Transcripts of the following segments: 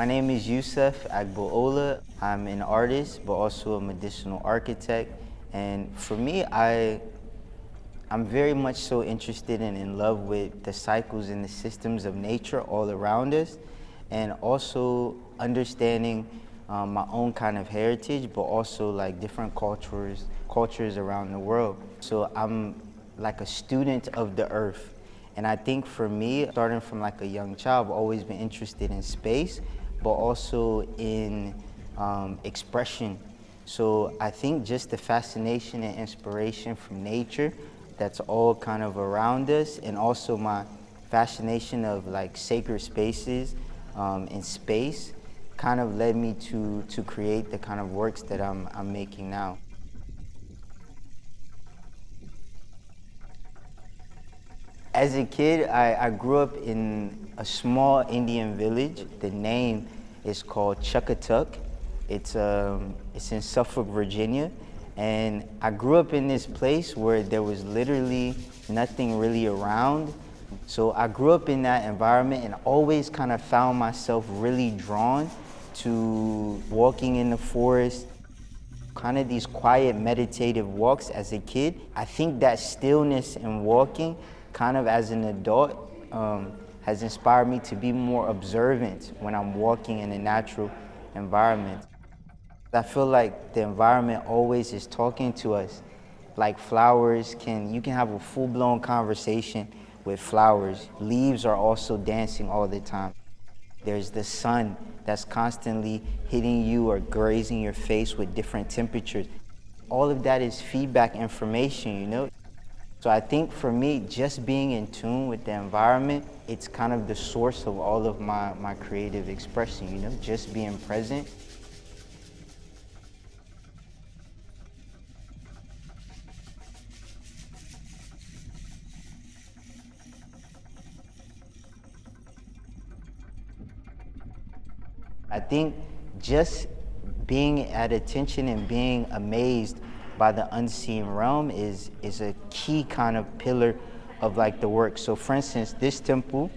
My name is Yussef Agbo-Ola. I'm an artist, but also a medicinal architect. And for me, I'm very much so interested and in love with the cycles and the systems of nature all around us, and also understanding my own kind of heritage, but also like different cultures around the world. So I'm like a student of the earth. And I think for me, starting from like a young child, I've always been interested in space, but also in expression. So I think just the fascination and inspiration from nature that's all kind of around us, and also my fascination of like sacred spaces in space kind of led me to create the kind of works that I'm making now. As a kid, I grew up in a small Indian village. The name is called Chuckatuck. It's in Suffolk, Virginia. And I grew up in this place where there was literally nothing really around. So I grew up in that environment and always kind of found myself really drawn to walking in the forest, kind of these quiet meditative walks as a kid. I think that stillness and walking kind of as an adult has inspired me to be more observant when I'm walking in a natural environment. I feel like the environment always is talking to us. Like flowers you can have a full-blown conversation with flowers. Leaves are also dancing all the time. There's the sun that's constantly hitting you or grazing your face with different temperatures. All of that is feedback information, you know? So I think for me, just being in tune with the environment, it's kind of the source of all of my creative expression, you know, just being present. I think just being at attention and being amazed by the unseen realm is a key kind of pillar of like the work. So for instance, this temple,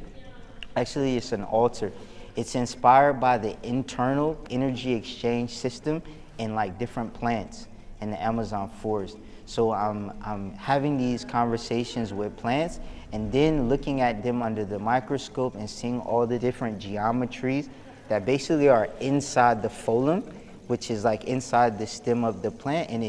actually it's an altar. It's inspired by the internal energy exchange system in like different plants in the Amazon forest. So I'm having these conversations with plants and then looking at them under the microscope and seeing all the different geometries that basically are inside the Pholem, which is like inside the stem of the plant, and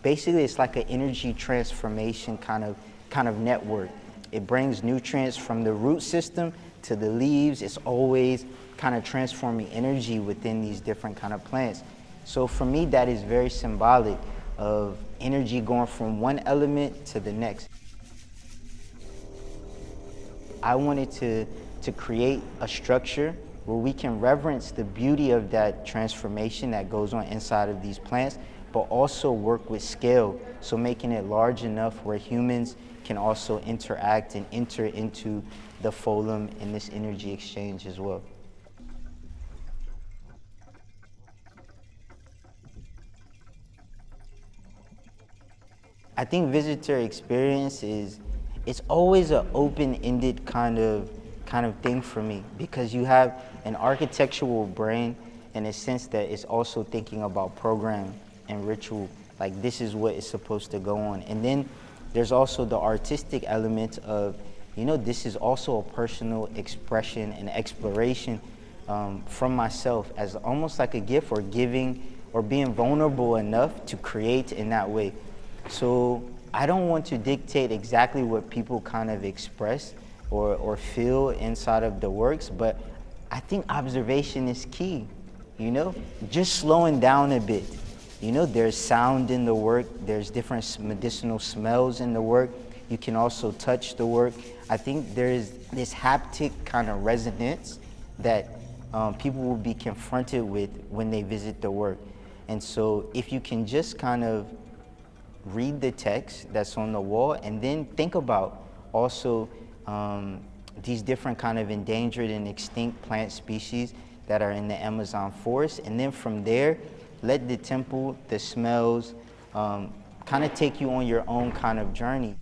it's like an energy transformation kind of network. It brings nutrients from the root system to the leaves. It's always kind of transforming energy within these different kind of plants. So for me, that is very symbolic of energy going from one element to the next. I wanted to create a structure where we can reverence the beauty of that transformation that goes on inside of these plants, but also work with scale, so making it large enough where humans can also interact and enter into the Pholem in this energy exchange as well. I think visitor experience it's always an open-ended kind of thing for me, because you have an architectural brain in a sense that it's also thinking about program and ritual, like this is what is supposed to go on. And then there's also the artistic element of, you know, this is also a personal expression and exploration from myself as almost like a gift, or giving or being vulnerable enough to create in that way. So I don't want to dictate exactly what people kind of express or feel inside of the works, but I think observation is key, you know? Just slowing down a bit. You know, there's sound in the work, there's different medicinal smells in the work. You can also touch the work. I think there's this haptic kind of resonance that people will be confronted with when they visit the work. And so if you can just kind of read the text that's on the wall and then think about also these different kind of endangered and extinct plant species that are in the Amazon forest, and then from there, let the temple, the smells, kind of take you on your own kind of journey.